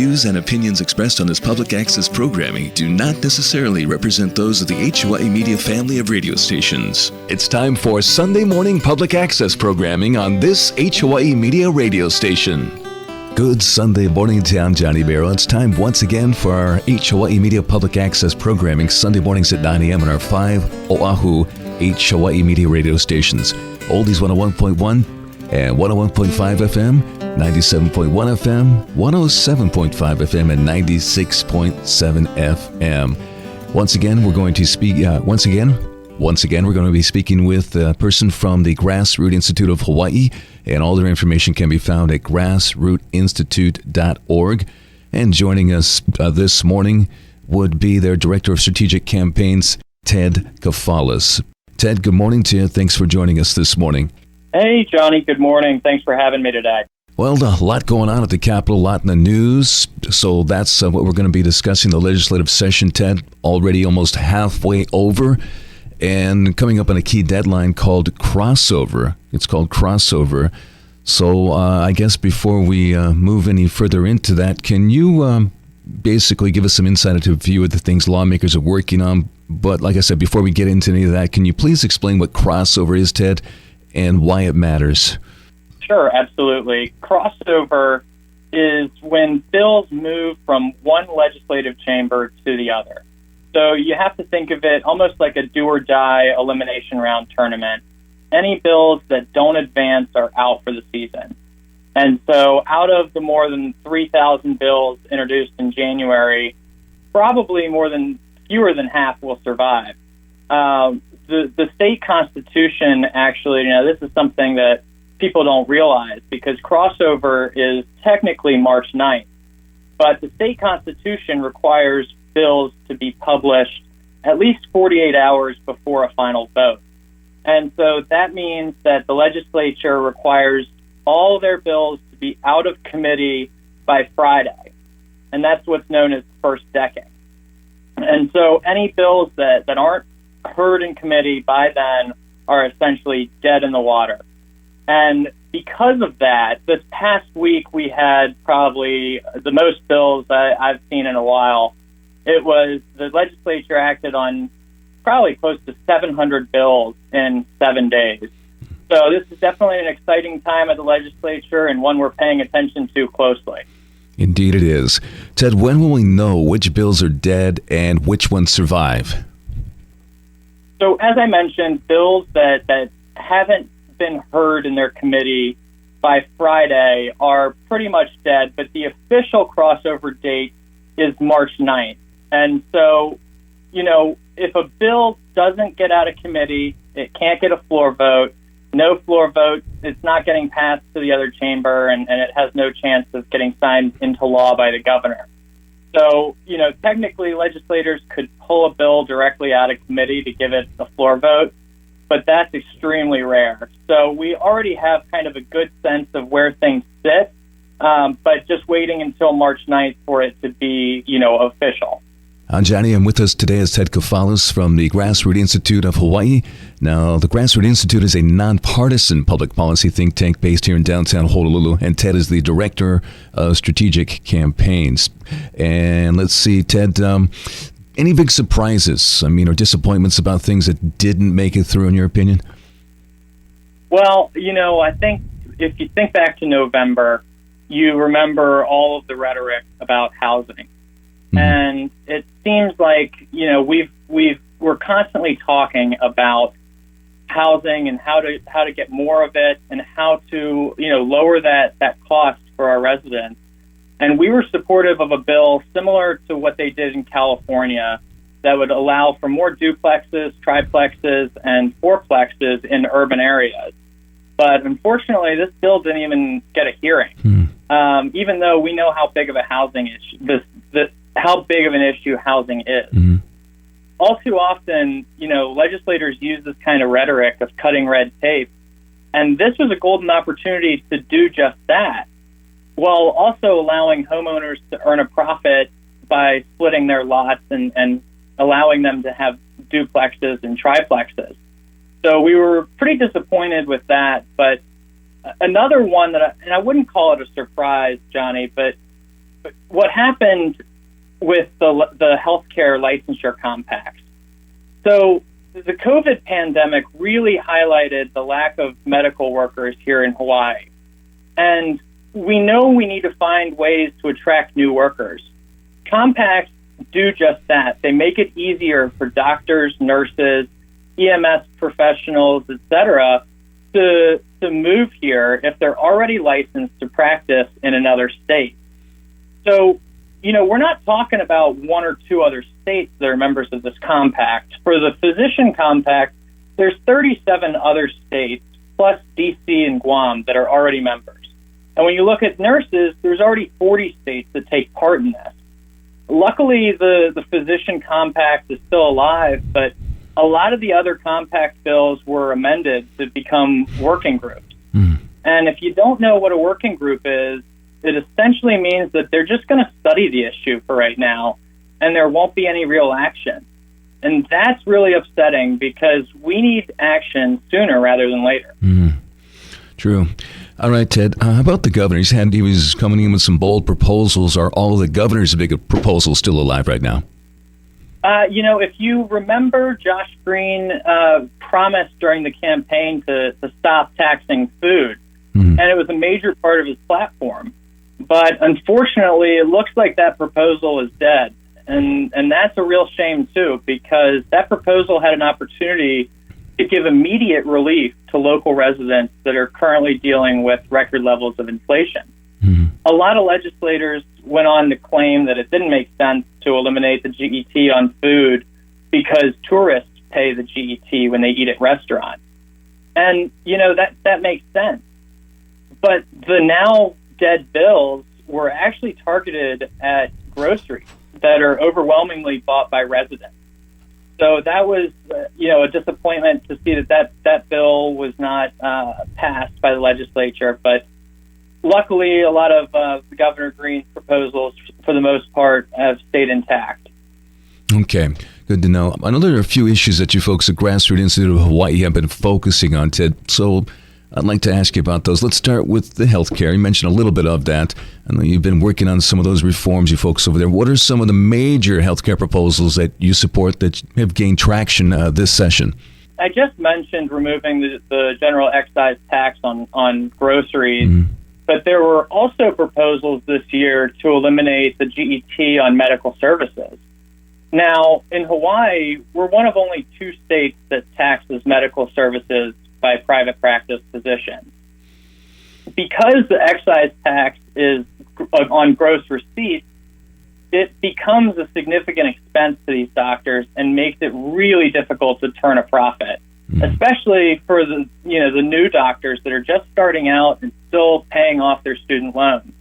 views and opinions expressed on this public access programming do not necessarily represent those of the Hawaii Media family of radio stations. It's time for Sunday morning public access programming on this Hawaii Media radio station. Good Sunday morning, I'm Johnny Barrow. It's time once again for our Hawaii Media public access programming, Sunday mornings at 9 a.m. on our 5 Oahu Hawaii Media radio stations. Oldies 101.1 and 101.5 FM, 97.1 FM, 107.5 FM, and 96.7 FM. Once again, we're going to speak. Once again, we're going to be speaking with a person from the Grassroot Institute of Hawaii, and all their information can be found at grassrootinstitute.org. And joining us this morning would be their Director of Strategic Campaigns, Ted Kafalas. Ted, good morning to you. Thanks for joining us this morning. Hey, Johnny. Good morning. Thanks for having me today. Well, a lot going on at the Capitol, a lot in the news. So that's what we're going to be discussing, the legislative session, Ted, already almost halfway over and coming up on a key deadline called crossover. It's called crossover. So I guess before we move any further into that, can you basically give us some insight into a few of the things lawmakers are working on? But like I said, before we get into any of that, can you please explain what crossover is, Ted, and why it matters? Sure, absolutely. Crossover is when bills move from one legislative chamber to the other. So you have to think of it almost like a do-or-die elimination round tournament. Any bills that don't advance are out for the season. And so out of the more than 3,000 bills introduced in January, probably fewer than half will survive. The state constitution, actually, this is something that people don't realize because crossover is technically March 9th. But the state constitution requires bills to be published at least 48 hours before a final vote. And so that means that the legislature requires all their bills to be out of committee by Friday. And that's what's known as first decking. And so any bills that aren't heard in committee by then are essentially dead in the water. And because of that, this past week we had probably the most bills I've seen in a while. It was the legislature acted on probably close to 700 bills in 7 days. So this is definitely an exciting time at the legislature and one we're paying attention to closely. Indeed it is. Ted, when will we know which bills are dead and which ones survive? So as I mentioned, bills that haven't been heard in their committee by Friday are pretty much dead, but the official crossover date is March 9th. And so, if a bill doesn't get out of committee, it can't get a floor vote. No floor vote, it's not getting passed to the other chamber, and it has no chance of getting signed into law by the governor. So, technically legislators could pull a bill directly out of committee to give it a floor vote, but that's extremely rare. So we already have kind of a good sense of where things sit, but just waiting until March 9th for it to be, official. Johnny, and with us today is Ted Kafalas from the Grassroot Institute of Hawaii. Now, the Grassroot Institute is a nonpartisan public policy think tank based here in downtown Honolulu, and Ted is the Director of Strategic Campaigns. And let's see, Ted, any big surprises, or disappointments about things that didn't make it through, in your opinion? Well, I think if you think back to November, you remember all of the rhetoric about housing. Mm-hmm. And it seems like, we're constantly talking about housing and how to get more of it and how to, lower that cost for our residents. And we were supportive of a bill similar to what they did in California that would allow for more duplexes, triplexes, and fourplexes in urban areas. But unfortunately, this bill didn't even get a hearing, even though we know how big of a housing issue how big of an issue housing is. Mm-hmm. All too often, legislators use this kind of rhetoric of cutting red tape, and this was a golden opportunity to do just that, while also allowing homeowners to earn a profit by splitting their lots and allowing them to have duplexes and triplexes. So we were pretty disappointed with that, but another one and I wouldn't call it a surprise, Johnny, but what happened with the healthcare licensure compacts. So the COVID pandemic really highlighted the lack of medical workers here in Hawaii. And we know we need to find ways to attract new workers. Compacts do just that. They make it easier for doctors, nurses, EMS professionals, etc., to move here if they're already licensed to practice in another state. So, we're not talking about one or two other states that are members of this compact. For the physician compact, there's 37 other states, plus D.C. and Guam, that are already members. And when you look at nurses, there's already 40 states that take part in this. Luckily, the physician compact is still alive, but a lot of the other compact bills were amended to become working groups. And if you don't know what a working group is, it essentially means that they're just going to study the issue for right now, and there won't be any real action. And that's really upsetting because we need action sooner rather than later. True. All right, Ted, how about the governor? He was coming in with some bold proposals. Are all of the governor's big proposals still alive right now? If you remember, Josh Green promised during the campaign to stop taxing food, and it was a major part of his platform. But unfortunately, it looks like that proposal is dead, and that's a real shame, too, because that proposal had an opportunity to give immediate relief to local residents that are currently dealing with record levels of inflation. A lot of legislators went on to claim that it didn't make sense to eliminate the GET on food because tourists pay the GET when they eat at restaurants. And, that makes sense. But the now dead bills were actually targeted at groceries that are overwhelmingly bought by residents. So that was, a disappointment to see that bill was not passed by the legislature. But luckily, a lot of Governor Green's proposals, for the most part, have stayed intact. Okay, good to know. I know there are a few issues that you folks at Grassroots Institute of Hawaii have been focusing on, Ted. So I'd like to ask you about those. Let's start with the healthcare. You mentioned a little bit of that. I know you've been working on some of those reforms, you folks over there. What are some of the major healthcare proposals that you support that have gained traction this session? I just mentioned removing the general excise tax on groceries, but there were also proposals this year to eliminate the GET on medical services. Now, in Hawaii, we're one of only 2 states that taxes medical services by private practice physicians. Because the excise tax is on gross receipts, it becomes a significant expense to these doctors and makes it really difficult to turn a profit, especially for the new doctors that are just starting out and still paying off their student loans.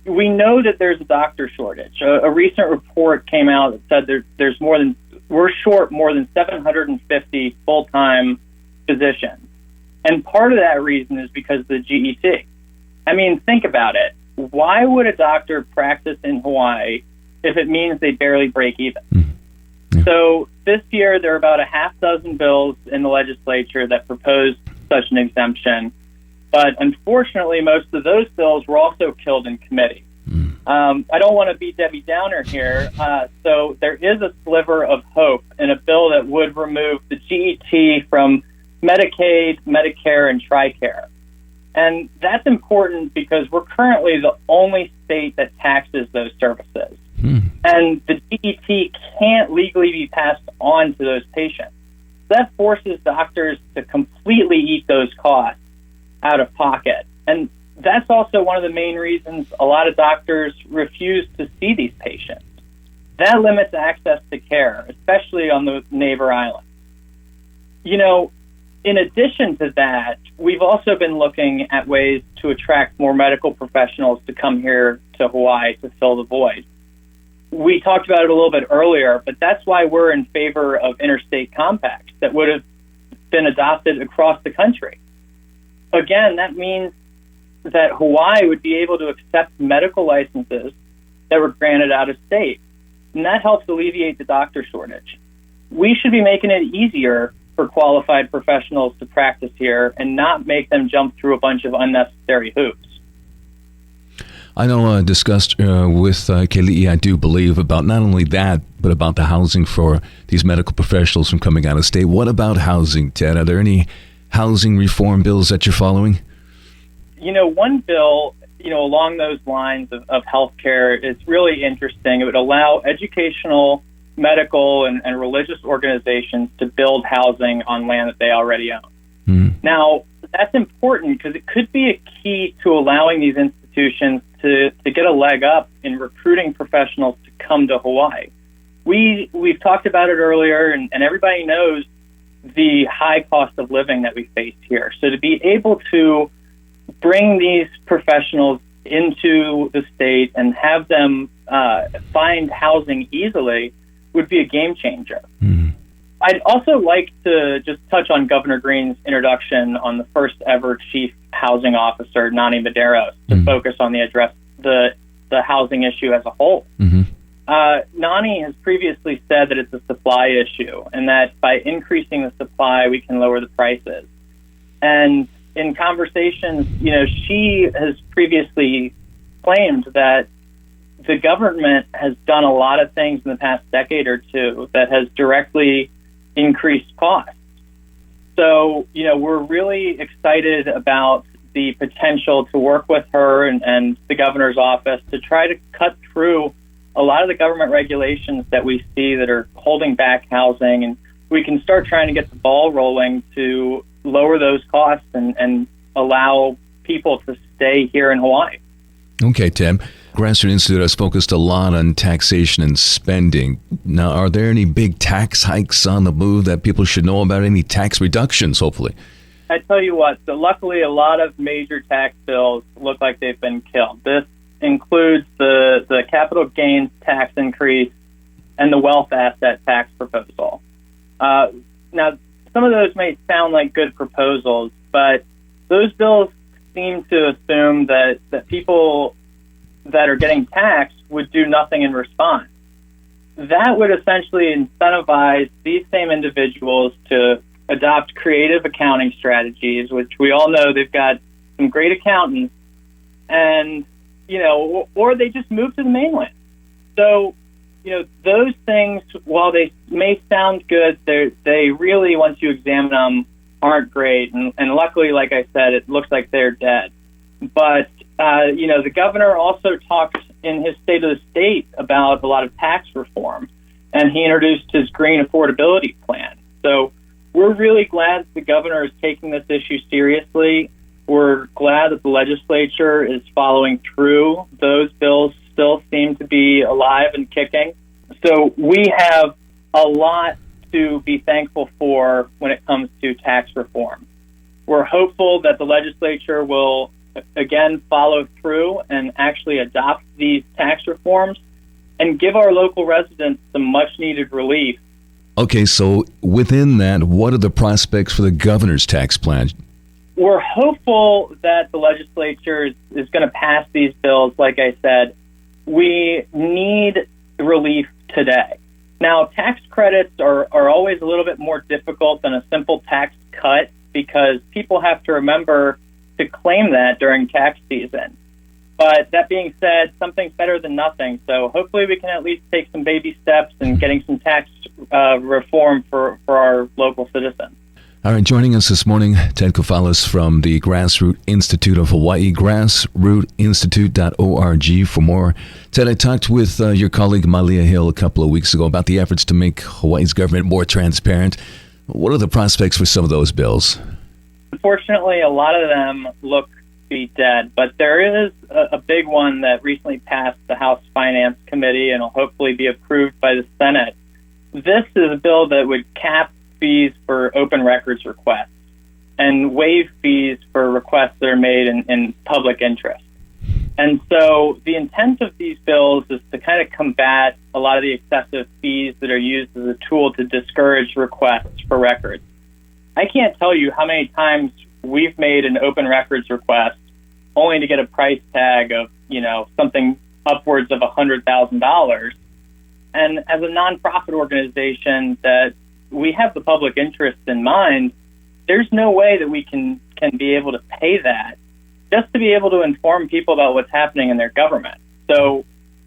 We know that there's a doctor shortage. A recent report came out that said we're short more than 750 full-time physicians. And part of that reason is because of the GET. I mean, think about it. Why would a doctor practice in Hawaii if it means they barely break even? So this year, there are about a half dozen bills in the legislature that proposed such an exemption. But unfortunately, most of those bills were also killed in committee. I don't want to be Debbie Downer here. So there is a sliver of hope in a bill that would remove the GET from Medicaid, Medicare, and TRICARE. And that's important because we're currently the only state that taxes those services. And the GET can't legally be passed on to those patients. That forces doctors to completely eat those costs out of pocket. And that's also one of the main reasons a lot of doctors refuse to see these patients. That limits access to care, especially on the neighbor islands. In addition to that, we've also been looking at ways to attract more medical professionals to come here to Hawaii to fill the void. We talked about it a little bit earlier, but that's why we're in favor of interstate compacts that would have been adopted across the country. Again, that means that Hawaii would be able to accept medical licenses that were granted out of state, and that helps alleviate the doctor shortage. We should be making it easier for qualified professionals to practice here and not make them jump through a bunch of unnecessary hoops. I know I discussed with Keli'i, I do believe, about not only that, but about the housing for these medical professionals from coming out of state. What about housing, Ted? Are there any housing reform bills that you're following? One bill, along those lines of healthcare is really interesting. It would allow educational, medical, and religious organizations to build housing on land that they already own. Now, that's important because it could be a key to allowing these institutions to get a leg up in recruiting professionals to come to Hawaii. We've talked about it earlier, and everybody knows the high cost of living that we face here. So to be able to bring these professionals into the state and have them find housing easily would be a game changer. I'd also like to just touch on Governor Green's introduction on the first ever chief housing officer, Nani Medeiros, to focus on the housing issue as a whole. Nani has previously said that it's a supply issue and that by increasing the supply, we can lower the prices. And in conversations, she has previously claimed that the government has done a lot of things in the past decade or two that has directly increased costs. So, we're really excited about the potential to work with her and the governor's office to try to cut through a lot of the government regulations that we see that are holding back housing, and we can start trying to get the ball rolling to lower those costs and allow people to stay here in Hawaii. Okay, Tim. Grassroot Institute has focused a lot on taxation and spending. Now, are there any big tax hikes on the move that people should know about? Any tax reductions, hopefully? I tell you what, so luckily a lot of major tax bills look like they've been killed. This includes the capital gains tax increase and the wealth asset tax proposal. Now, some of those may sound like good proposals, but those bills seem to assume that people that are getting taxed would do nothing in response. That would essentially incentivize these same individuals to adopt creative accounting strategies, which we all know they've got some great accountants, and, or they just move to the mainland. So, those things, while they may sound good, they really, once you examine them, aren't great. And luckily, like I said, it looks like they're dead. But, the governor also talked in his State of the State about a lot of tax reform, and he introduced his Green Affordability Plan. So we're really glad the governor is taking this issue seriously. We're glad that the legislature is following through. Those bills still seem to be alive and kicking. So we have a lot to be thankful for when it comes to tax reform. We're hopeful that the legislature will again follow through and actually adopt these tax reforms and give our local residents some much needed relief. Okay, so within that, what are the prospects for the governor's tax plan? We're hopeful that the legislature is going to pass these bills. Like I said, we need relief today. Now, tax credits are always a little bit more difficult than a simple tax cut because people have to remember to claim that during tax season. But that being said, something's better than nothing. So hopefully we can at least take some baby steps in getting some tax reform for our local citizens. All right, joining us this morning, Ted Kofalis from the Grassroot Institute of Hawaii, grassrootinstitute.org for more. Ted, I talked with your colleague Malia Hill a couple of weeks ago about the efforts to make Hawaii's government more transparent. What are the prospects for some of those bills? Unfortunately, a lot of them look to be dead, but there is a big one that recently passed the House Finance Committee and will hopefully be approved by the Senate. This is a bill that would cap fees for open records requests and waive fees for requests that are made in public interest. And so the intent of these bills is to kind of combat a lot of the excessive fees that are used as a tool to discourage requests for records. I can't tell you how many times we've made an open records request only to get a price tag of, something upwards of $100,000. And as a nonprofit organization that we have the public interest in mind, there's no way that we can be able to pay that. just to be able to inform people about what's happening in their government. So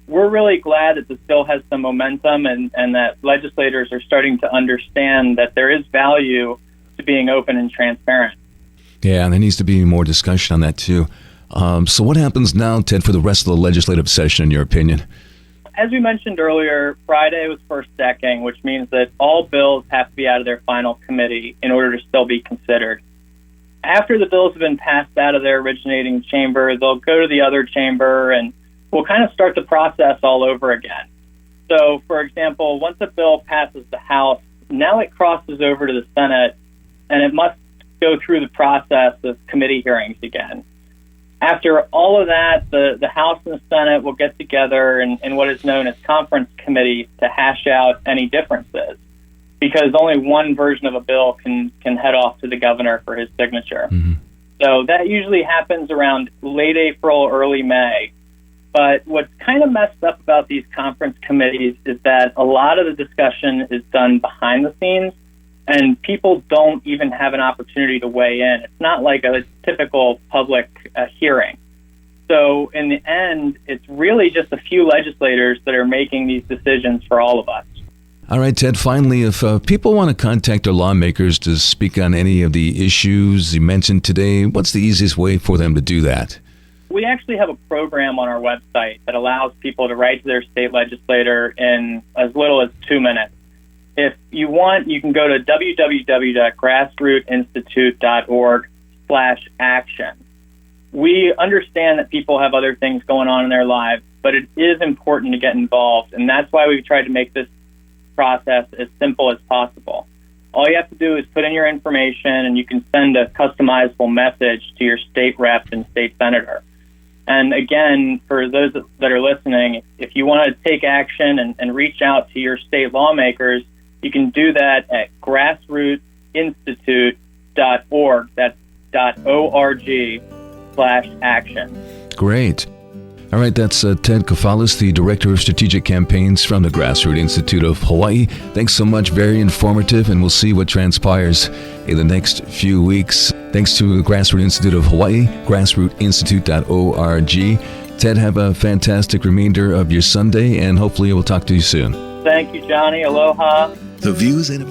we're really glad that this bill has some momentum and that legislators are starting to understand that there is value to being open and transparent. Yeah, and there needs to be more discussion on that too. So what happens now, Ted, for the rest of the legislative session, in your opinion? As we mentioned earlier, Friday was first decking, which means that all bills have to be out of their final committee in order to still be considered. After the bills have been passed out of their originating chamber, they'll go to the other chamber, and we'll kind of start the process all over again. So, for example, once a bill passes the House, now it crosses over to the Senate, and it must go through the process of committee hearings again. After all of that, the House and the Senate will get together in what is known as conference committees to hash out any differences, because only one version of a bill can head off to the governor for his signature. Mm-hmm. So that usually happens around late April, early May. But what's kind of messed up about these conference committees is that a lot of the discussion is done behind the scenes, and people don't even have an opportunity to weigh in. It's not like a typical public hearing. So in the end, it's really just a few legislators that are making these decisions for all of us. All right, Ted, finally, if people want to contact their lawmakers to speak on any of the issues you mentioned today, what's the easiest way for them to do that? We actually have a program on our website that allows people to write to their state legislator in as little as 2 minutes. If you want, you can go to www.grassrootinstitute.org/action. We understand that people have other things going on in their lives, but it is important to get involved, and that's why we've tried to make this process as simple as possible. All you have to do is put in your information, and you can send a customizable message to your state rep and state senator. And again, for those that are listening, if you want to take action and reach out to your state lawmakers, you can do that at grassrootinstitute.org. That's .org/action. Great. All right, that's Ted Kafalis, the Director of Strategic Campaigns from the Grassroots Institute of Hawaii. Thanks so much. Very informative, and we'll see what transpires in the next few weeks. Thanks to the Grassroots Institute of Hawaii, grassrootinstitute.org. Ted, have a fantastic remainder of your Sunday, and hopefully we'll talk to you soon. Thank you, Johnny. Aloha. The views and